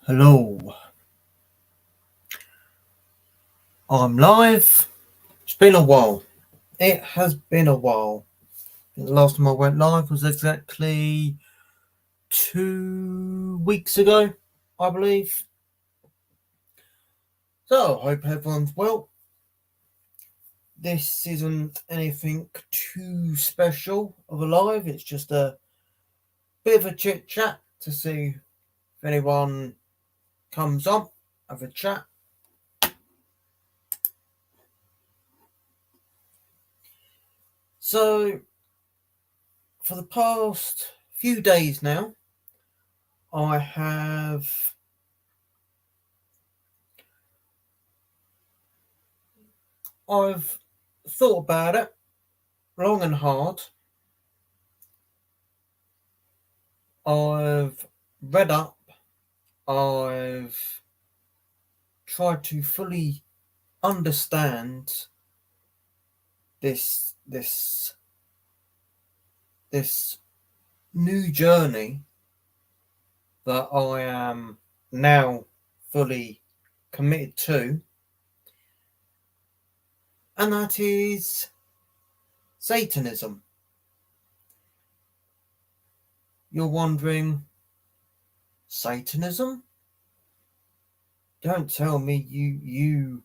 Hello, I'm live. It's been a while. It has been a while. The last time I went live was exactly 2 weeks ago, I believe. So, I hope everyone's well. This isn't anything too special of a live, it's just a bit of a chit chat to see if anyone comes on, have a chat. So, for the past few days now, I've thought about it long and hard. I've read up. I've tried to fully understand this new journey that I am now fully committed to, and that is Satanism. You're wondering, Satanism? Don't tell me you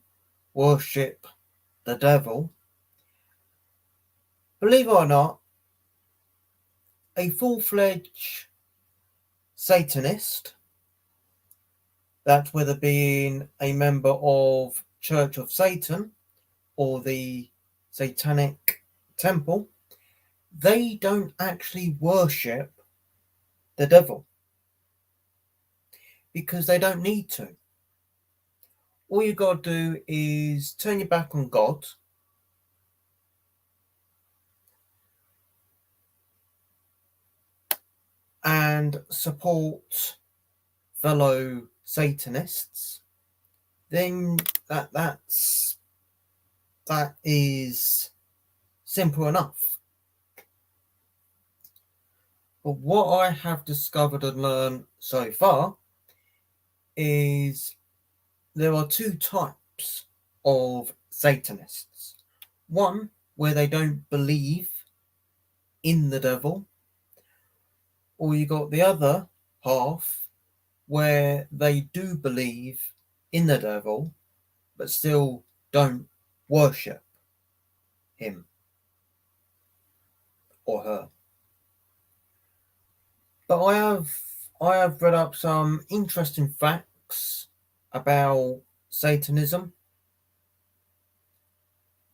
worship the devil. Believe it or not, a full-fledged Satanist, that whether being a member of Church of Satan or the Satanic Temple, they don't actually worship the devil because they don't need to. All you got to do is turn your back on God and support fellow Satanists. Then that is simple enough. But what I have discovered and learned so far is there are two types of Satanists. One where they don't believe in the devil, or you got the other half where they do believe in the devil but still don't worship him or her. But I have read up some interesting facts about Satanism.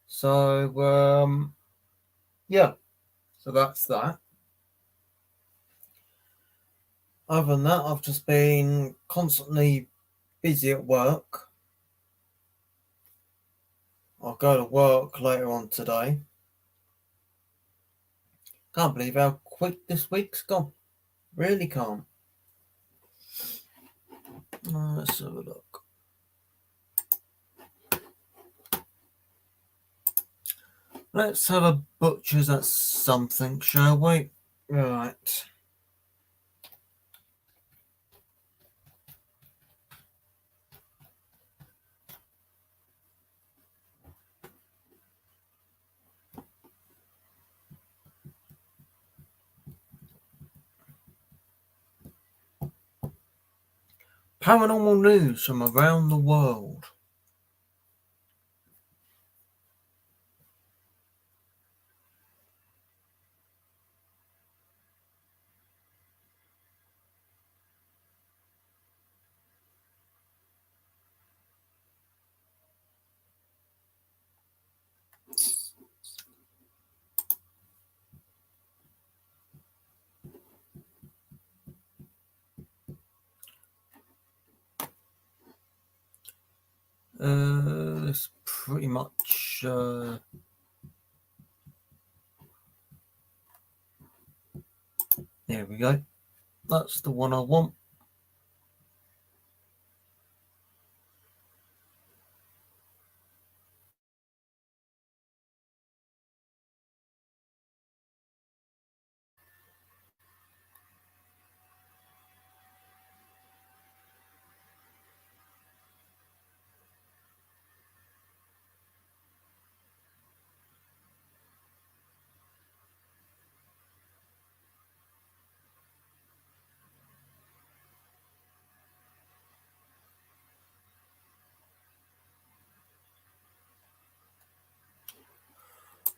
So yeah, so that's that. Other than that, I've just been constantly busy at work. I'll go to work later on today. Can't believe how quick this week's gone. Really can't. Let's have a look. Let's have a butcher's at something, shall we? Right. Paranormal news from around the world. It's pretty much there we go. That's the one I want.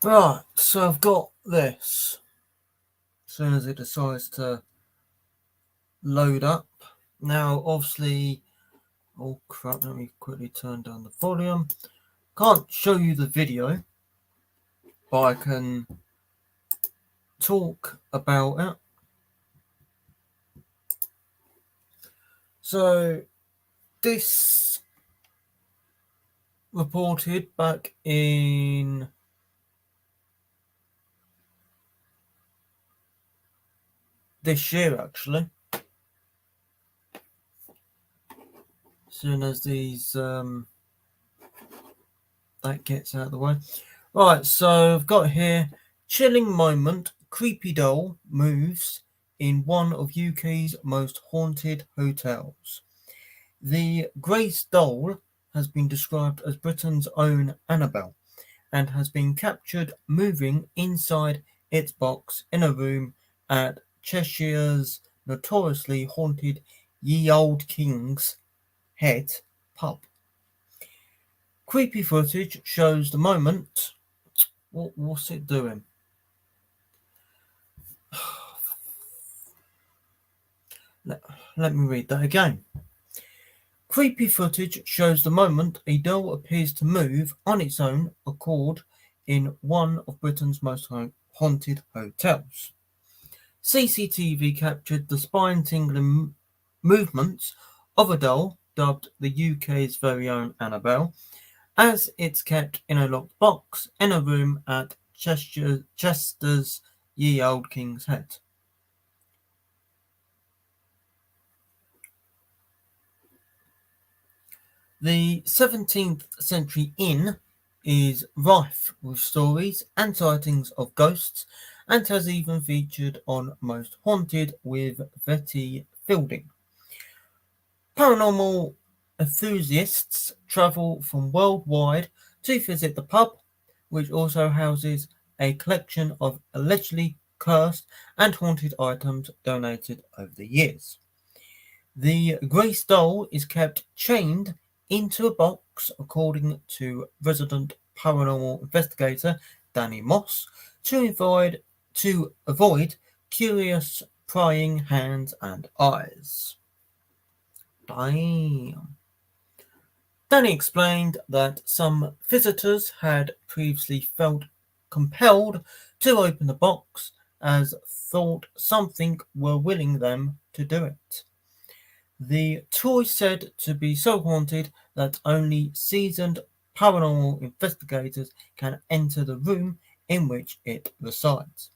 Right, so I've got this. As soon as it decides to load up. Now, obviously, oh crap, let me quickly turn down the volume. Can't show you the video, but I can talk about it. So, this reported back in this year, actually. As soon as these that gets out of the way. Right, so I've got here chilling moment. Creepy doll moves in one of UK's most haunted hotels. The Grace doll has been described as Britain's own Annabelle and has been captured moving inside its box in a room at Cheshire's notoriously haunted Ye Old King's Head pub. Creepy footage shows the moment. What's it doing? Let me read that again. Creepy footage shows the moment a doll appears to move on its own accord in one of Britain's most haunted hotels. CCTV captured the spine-tingling movements of a doll dubbed the UK's very own Annabelle, as it's kept in a locked box in a room at Chester's Ye Old King's Head. The 17th century inn is rife with stories and sightings of ghosts and has even featured on Most Haunted with Betty Fielding. Paranormal enthusiasts travel from worldwide to visit the pub, which also houses a collection of allegedly cursed and haunted items donated over the years. The Grace doll is kept chained into a box, according to resident paranormal investigator Danny Moss, to avoid curious prying hands and eyes. Damn. Danny explained that some visitors had previously felt compelled to open the box as thought something were willing them to do it. The toy said to be so haunted that only seasoned paranormal investigators can enter the room in which it resides.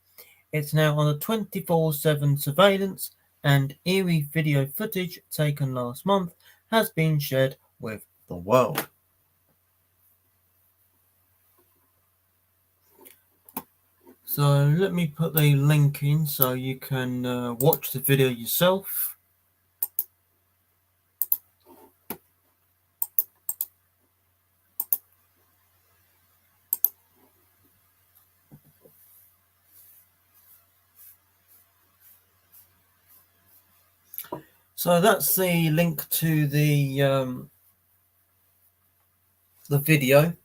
It's now under 24/7 surveillance, and eerie video footage taken last month has been shared with the world. So let me put the link in so you can watch the video yourself. So that's the link to the video.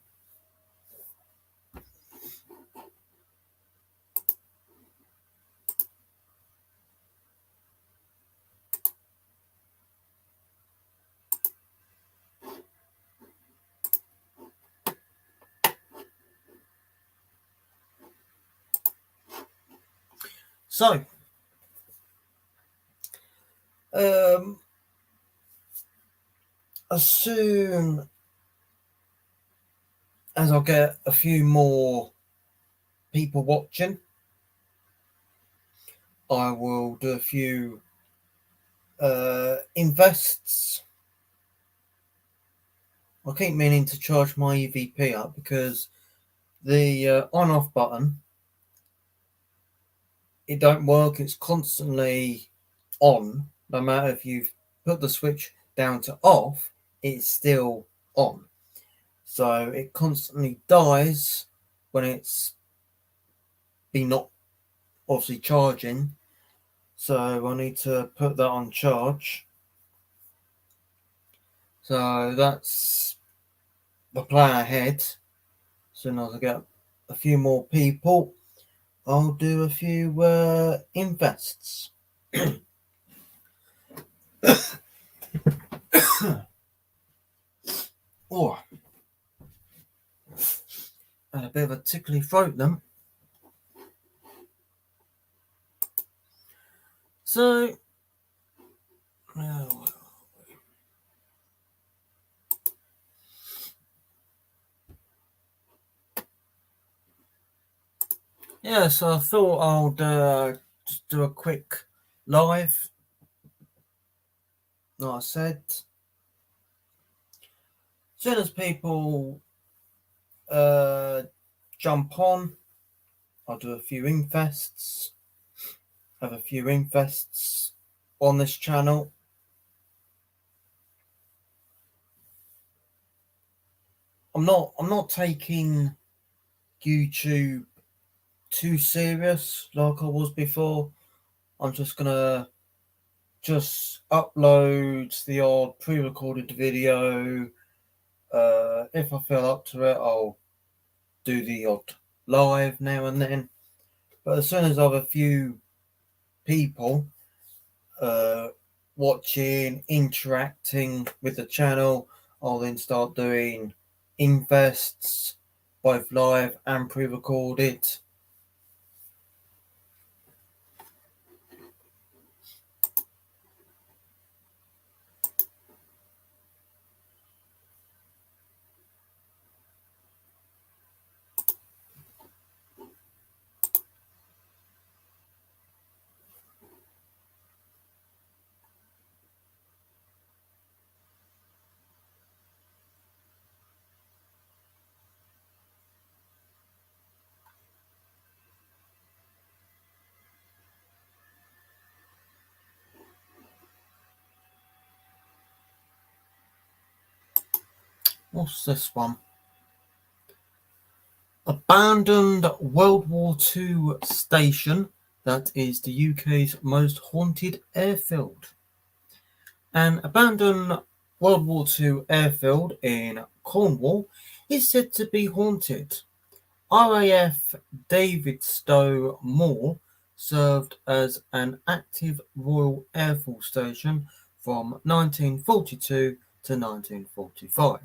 So, as soon as I get a few more people watching, I will do a few invests. I keep meaning to charge my EVP up because the on-off button, it don't work. It's constantly on. No matter if you've put the switch down to off, it's still on. So it constantly dies when it's been not obviously charging. So I need to put that on charge. So that's the plan ahead. As soon as I get a few more people, I'll do a few invests. Oh, and a bit of a tickly throat then. So, oh, yeah, so I thought I'd just do a quick live. Like I said, as soon as people uh, jump on, I'll do a few infests. Have a few infests on this channel. I'm not taking YouTube too serious like I was before. I'm just gonna upload the odd pre-recorded video. If I feel up to it, I'll do the odd live now and then. But as soon as I have a few people uh, watching, interacting with the channel, I'll then start doing invests, both live and pre-recorded. What's this one? Abandoned World War II station that is the UK's most haunted airfield. An abandoned World War II airfield in Cornwall is said to be haunted. RAF Davidstow Moor served as an active Royal Air Force station from 1942 to 1945,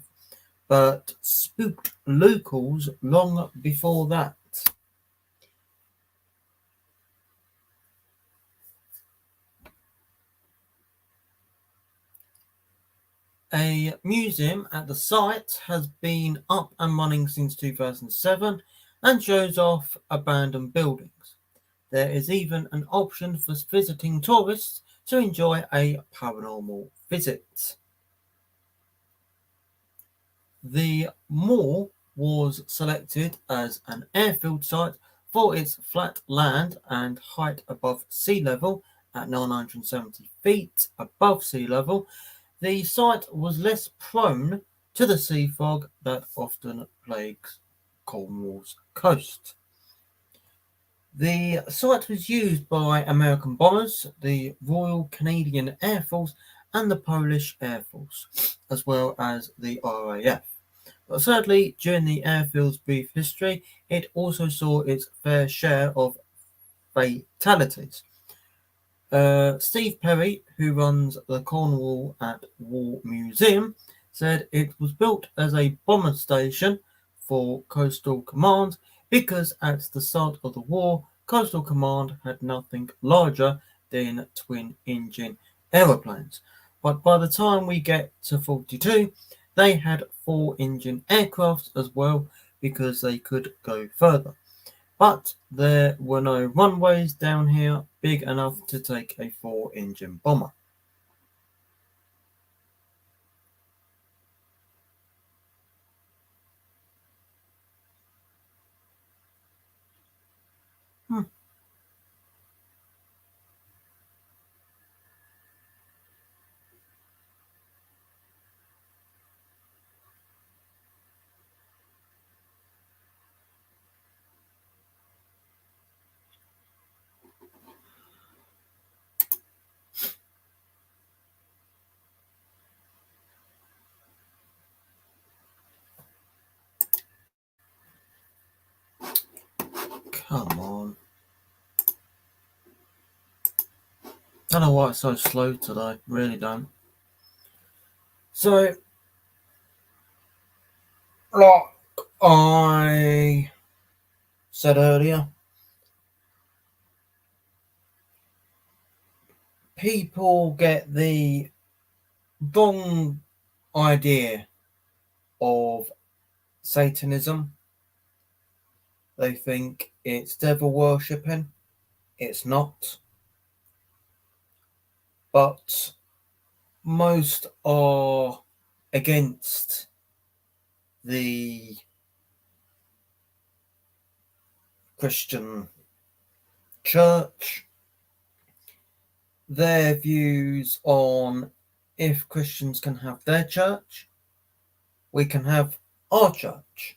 but spooked locals long before that. A museum at the site has been up and running since 2007 and shows off abandoned buildings. There is even an option for visiting tourists to enjoy a paranormal visit. The moor was selected as an airfield site for its flat land and height above sea level at 970 feet above sea level. The site was less prone to the sea fog that often plagues Cornwall's coast. The site was used by American bombers, the Royal Canadian Air Force, and the Polish Air Force, as well as the RAF. But sadly, during the airfield's brief history, it also saw its fair share of fatalities. Steve Perry, who runs the Cornwall at War Museum, said it was built as a bomber station for Coastal Command because at the start of the war, Coastal Command had nothing larger than twin-engine aeroplanes. But by the time we get to 42, they had four-engine aircraft as well because they could go further. But there were no runways down here big enough to take a four-engine bomber. Hmm. Don't know why it's so slow today. Really don't. So, like I said earlier, people get the wrong idea of Satanism. They think it's devil worshipping. It's not. But most are against the Christian church. Their views on if Christians can have their church, we can have our church.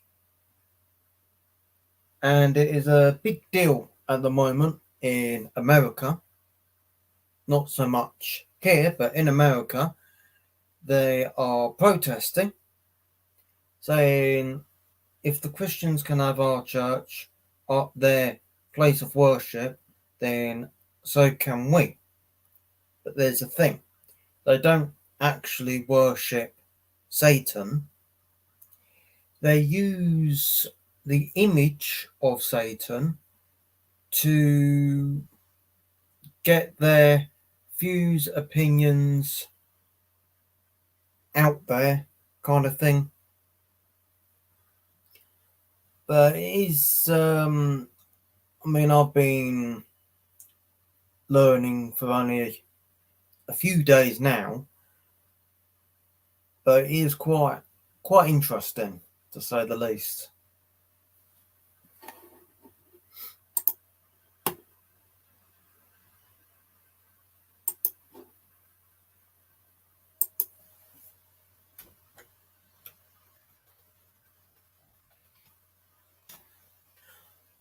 And it is a big deal at the moment in America. Not so much here, but in America, they are protesting, saying if the Christians can have our church, their place of worship, then so can we. But there's a thing, they don't actually worship Satan. They use the image of Satan to get their views, opinions out there, kind of thing. But it is, I've been learning for only a few days now, but it is quite interesting, to say the least.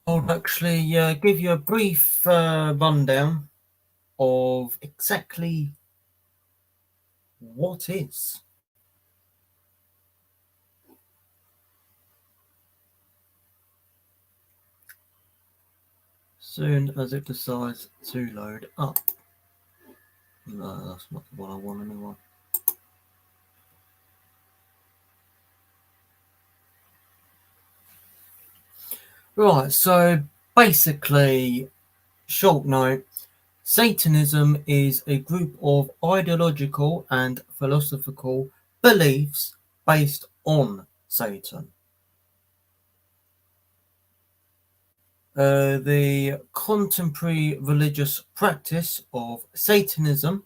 I'll actually give you a brief rundown of exactly what is. Soon as it decides to load up. No, that's not what I want anyway. Right, so basically, short note, Satanism is a group of ideological and philosophical beliefs based on Satan. The contemporary religious practice of Satanism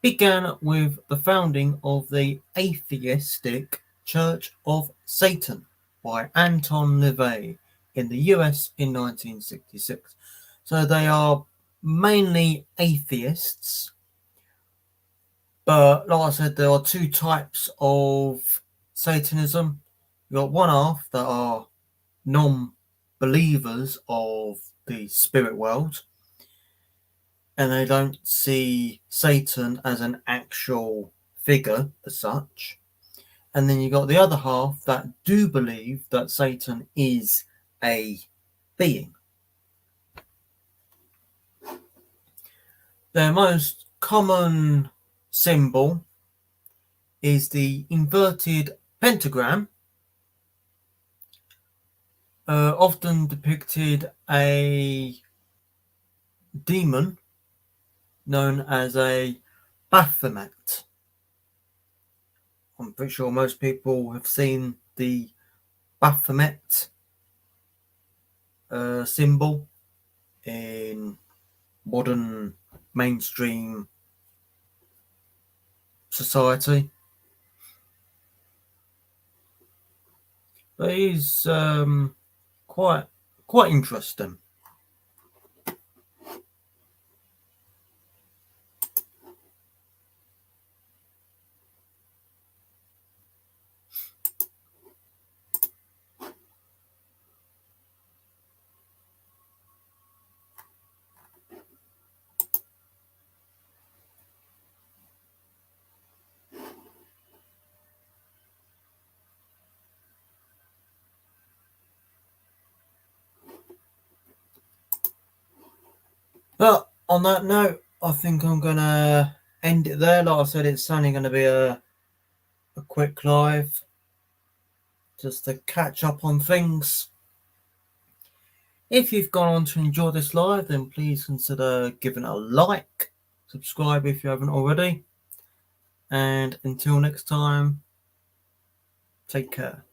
began with the founding of the atheistic Church of Satan by Anton LaVey in the US in 1966. So they are mainly atheists, but like I said, there are two types of Satanism. You've got one half that are non-believers of the spirit world, and they don't see Satan as an actual figure as such. And then you got the other half that do believe that Satan is a being. Their most common symbol is the inverted pentagram, often depicted a demon known as a Baphomet. I'm pretty sure most people have seen the Baphomet symbol in modern mainstream society. But it is quite interesting. But on that note, I think I'm gonna end it there. Like I said, it's only gonna be a quick live just to catch up on things. If you've gone on to enjoy this live, then please consider giving it a like, subscribe if you haven't already, and until next time, take care.